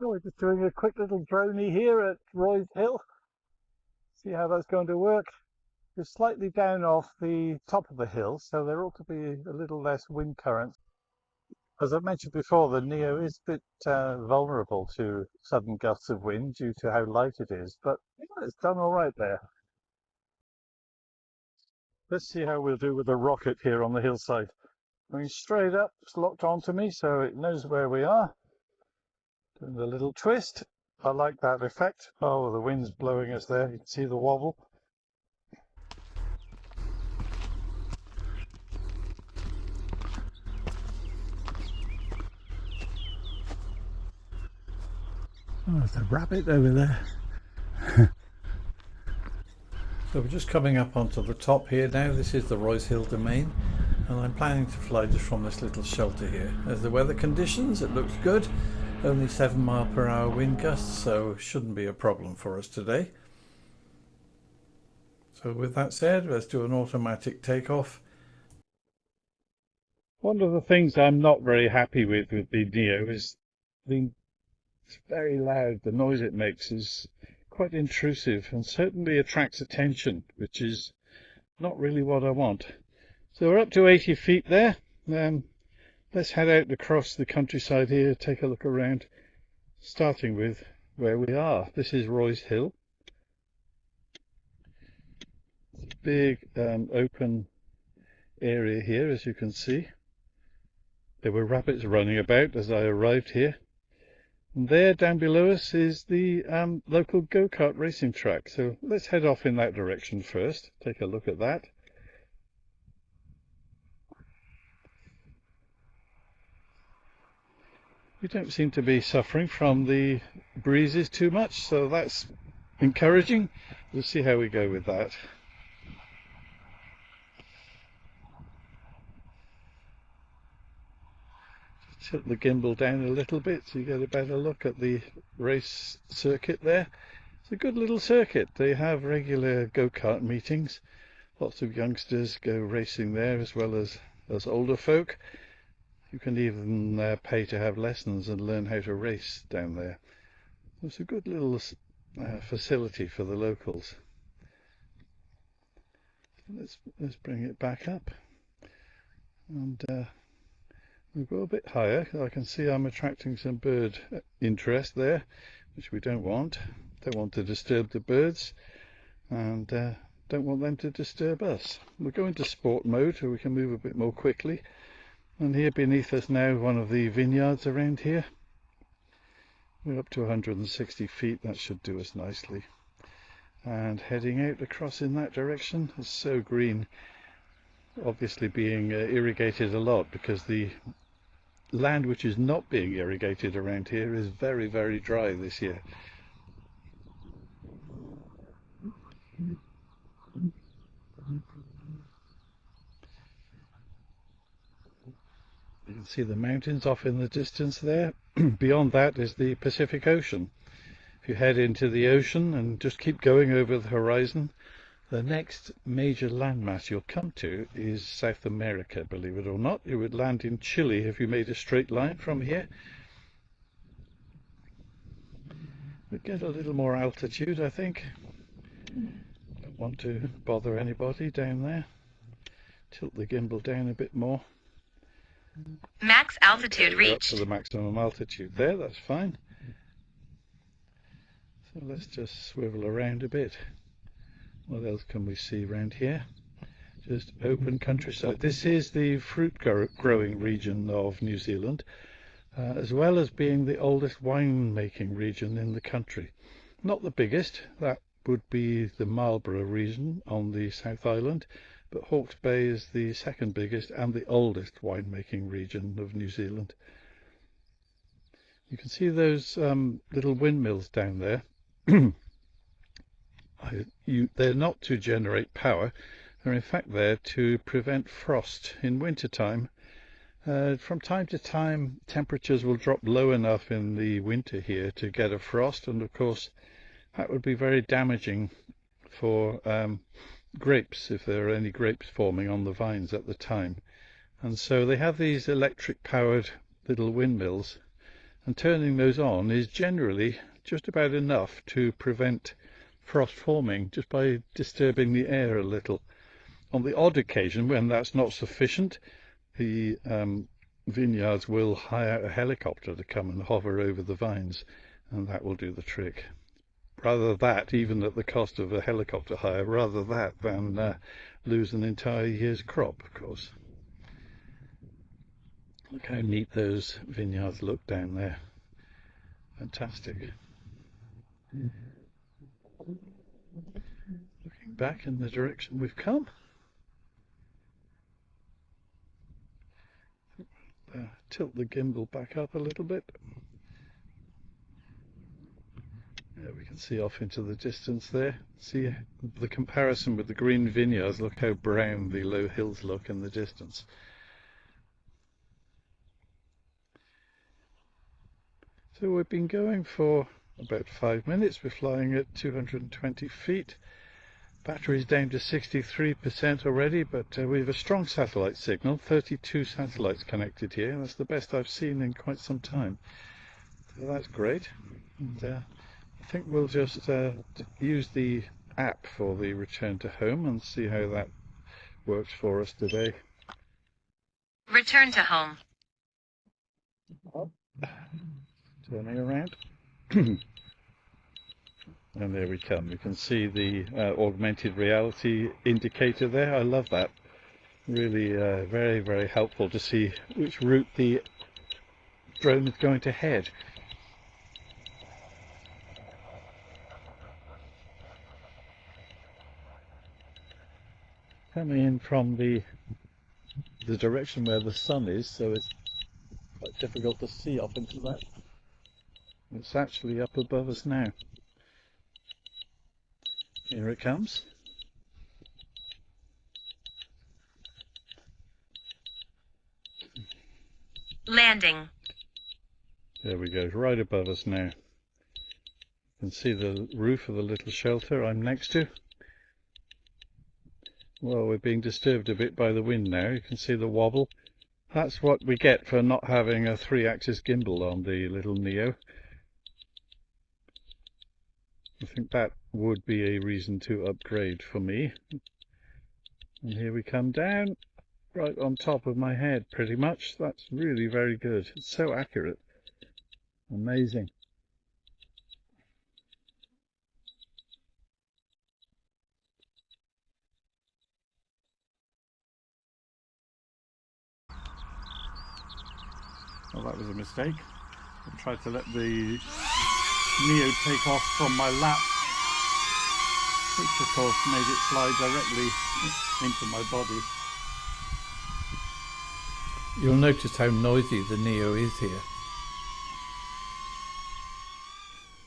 So we're just doing a quick little droney here at Roy's Hill. See how that's going to work. We're slightly down off the top of the hill, so there ought to be a little less wind current. As I mentioned before, the Neo is a bit vulnerable to sudden gusts of wind due to how light it is, but it's done all right there. Let's see how we'll do with the rocket here on the hillside. Going straight up, it's locked onto me, so it knows where we are. Doing the little twist. I like that effect. Oh, the wind's blowing us there. You can see the wobble. Oh, there's a rabbit over there. So we're just coming up onto the top here now. This is the Roy's Hill domain, and I'm planning to fly just from this little shelter here. As the weather conditions, it looks good. Only 7-mile-per-hour wind gusts, so shouldn't be a problem for us today. So with that said, let's do an automatic takeoff. One of the things I'm not very happy with the Neo is it's very loud. The noise it makes is quite intrusive and certainly attracts attention, which is not really what I want. So we're up to 80 feet there. Let's head out across the countryside here, take a look around, starting with where we are. This is Roy's Hill. It's a big open area here, as you can see. There were rabbits running about as I arrived here. And there down below us is the local go-kart racing track. So let's head off in that direction first, take a look at that. We don't seem to be suffering from the breezes too much, so that's encouraging. We'll see how we go with that. Tilt the gimbal down a little bit so you get a better look at the race circuit there. It's a good little circuit. They have regular go-kart meetings. Lots of youngsters go racing there, as well as older folk. You can even pay to have lessons and learn how to race down there. It's a good little facility for the locals. Let's bring it back up, and we'll go a bit higher. I can see I'm attracting some bird interest there, which we don't want. Don't want to disturb the birds, and don't want them to disturb us. We'll go into sport mode so we can move a bit more quickly. And here beneath us now, one of the vineyards around here. We're up to 160 feet, that should do us nicely. And heading out across in that direction, it's so green, obviously being irrigated a lot, because the land which is not being irrigated around here is very, very dry this year. You can see the mountains off in the distance there. Beyond that is the Pacific Ocean. If you head into the ocean and just keep going over the horizon, the next major landmass you'll come to is South America, believe it or not. You would land in Chile if you made a straight line from here. We'd get a little more altitude, I think. Don't want to bother anybody down there. Tilt the gimbal down a bit more. Max altitude reached. Up to the maximum altitude there, that's fine. So let's just swivel around a bit. What else can we see around here? Just open countryside. This is the fruit growing region of New Zealand, as well as being the oldest wine making region in the country. Not the biggest, that would be the Marlborough region on the South Island, but Hawke's Bay is the second biggest and the oldest winemaking region of New Zealand. You can see those little windmills down there. They're not to generate power, they're in fact there to prevent frost in wintertime. From time to time temperatures will drop low enough in the winter here to get a frost, and of course that would be very damaging for grapes, if there are any grapes forming on the vines at the time. And so they have these electric powered little windmills, and turning those on is generally just about enough to prevent frost forming just by disturbing the air a little. On the odd occasion when that's not sufficient, the vineyards will hire a helicopter to come and hover over the vines, and that will do the trick. Rather that, even at the cost of a helicopter hire, rather that than lose an entire year's crop, of course. Look how neat those vineyards look down there. Fantastic. Looking back in the direction we've come. Tilt the gimbal back up a little bit. Yeah, we can see off into the distance there. See the comparison with the green vineyards. Look how brown the low hills look in the distance. So we've been going for about 5 minutes. We're flying at 220 feet. Battery's down to 63% already, but we have a strong satellite signal. 32 satellites connected here. That's the best I've seen in quite some time. So that's great. And I think we'll just use the app for the return to home and see how that works for us today. Return to home. Turning around. And there we come. You can see the augmented reality indicator there. I love that. Really very, very helpful to see which route the drone is going to head. Coming in from the direction where the sun is, so it's quite difficult to see off into that. It's actually up above us now. Here it comes. Landing. There we go, right above us now. You can see the roof of the little shelter I'm next to. Well, we're being disturbed a bit by the wind now. You can see the wobble. That's what we get for not having a 3-axis gimbal on the little Neo. I think that would be a reason to upgrade for me. And here we come down, right on top of my head pretty much. That's really very good. It's so accurate. Amazing. Well, that was a mistake. I tried to let the Neo take off from my lap, which of course made it fly directly into my body. You'll notice how noisy the Neo is here.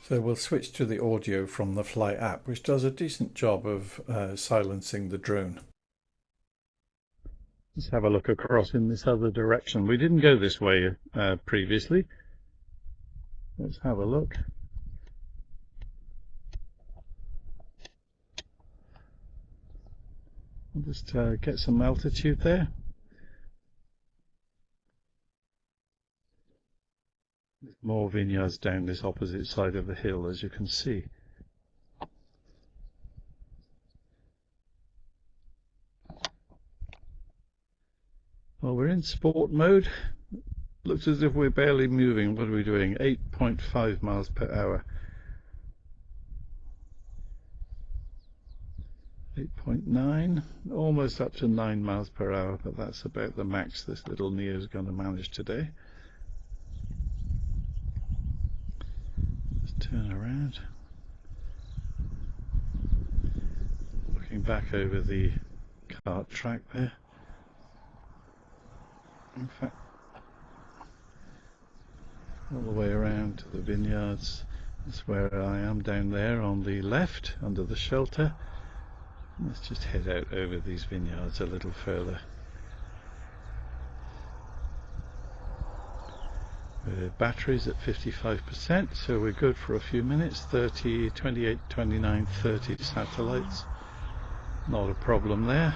So we'll switch to the audio from the Fly app, which does a decent job of silencing the drone. Let's have a look across in this other direction. We didn't go this way previously. Let's have a look. I'll just get some altitude there. There's more vineyards down this opposite side of the hill, as you can see. Well, we're in sport mode. Looks as if we're barely moving. What are we doing? 8.5 miles per hour. 8.9, almost up to 9 miles per hour, but that's about the max this little Neo is going to manage today. Let's turn around. Looking back over the kart track there. In fact, all the way around to the vineyards. That's where I am down there on the left, under the shelter. Let's just head out over these vineyards a little further. The battery's at 55%, so we're good for a few minutes. 30, 28, 29, 30 satellites. Not a problem there.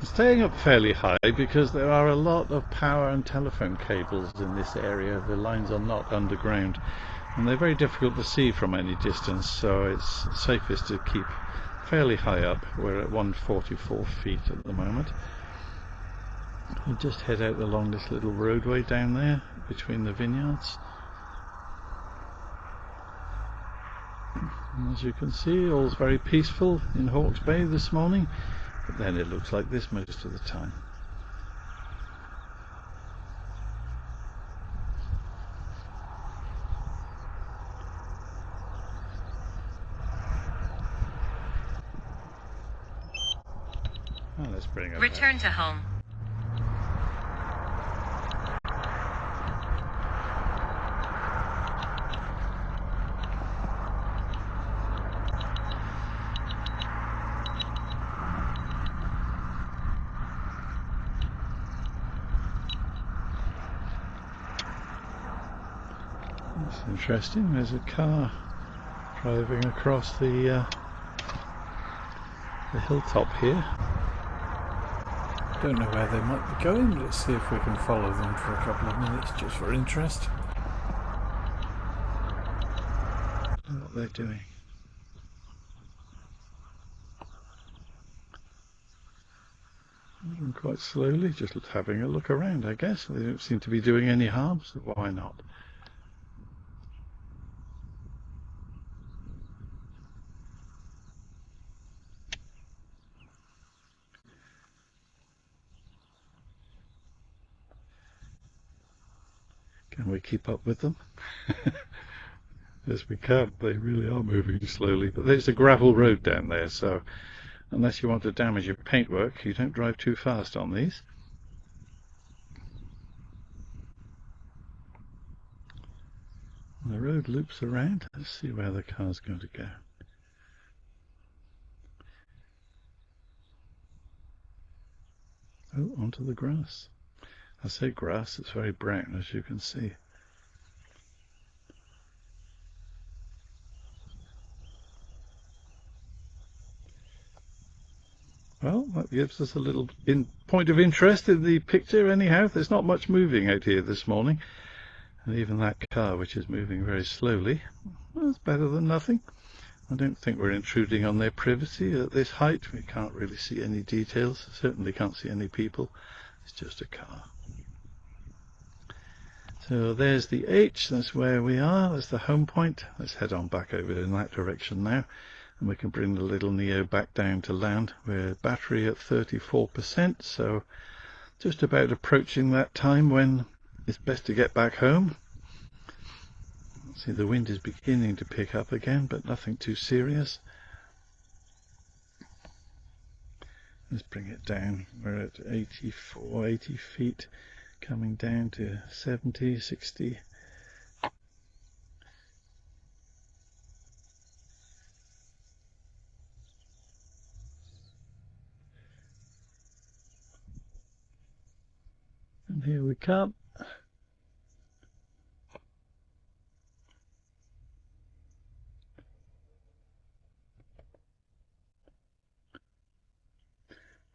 Staying up fairly high because there are a lot of power and telephone cables in this area. The lines are not underground and they're very difficult to see from any distance, so it's safest to keep fairly high up. We're at 144 feet at the moment. We'll just head out along this little roadway down there between the vineyards. And as you can see, all's very peaceful in Hawke's Bay this morning, but then it looks like this most of the time. Oh, let's bring it Return back. to home. That's interesting. There's a car driving across the hilltop here. Don't know where they might be going. Let's see if we can follow them for a couple of minutes just for interest. What they're doing. Moving quite slowly, just having a look around, I guess. They don't seem to be doing any harm, so why not? Can we keep up with them? Yes, we can. They really are moving slowly. But there's a gravel road down there, so unless you want to damage your paintwork, you don't drive too fast on these. The road loops around. Let's see where the car's going to go. Oh, onto the grass. I say grass, it's very brown, as you can see. Well, that gives us a little point of interest in the picture anyhow. There's not much moving out here this morning. And even that car, which is moving very slowly, well, it's better than nothing. I don't think we're intruding on their privacy at this height. We can't really see any details. Certainly can't see any people. It's just a car. So there's the H, that's where we are, that's the home point. Let's head on back over in that direction now, and we can bring the little Neo back down to land. We're battery at 34%, so just about approaching that time when it's best to get back home. See, the wind is beginning to pick up again, but nothing too serious. Let's bring it down. We're at 84, 80 feet. Coming down to 70, 60. And here we come.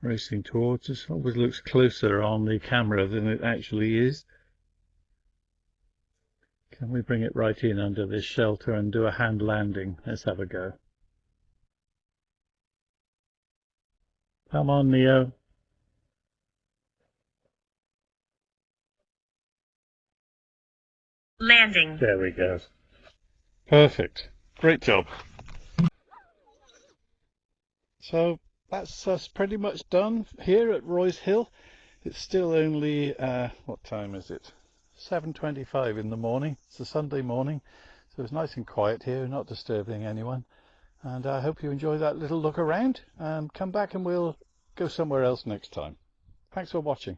Racing towards us. Always looks closer on the camera than it actually is. Can we bring it right in under this shelter and do a hand landing? Let's have a go. Come on, Neo. Landing. There we go. Perfect. Great job. So that's us pretty much done here at Roy's Hill. It's still only, what time is it? 7:25 in the morning. It's a Sunday morning, so it's nice and quiet here, not disturbing anyone. And I hope you enjoy that little look around, and come back and we'll go somewhere else next time. Thanks for watching.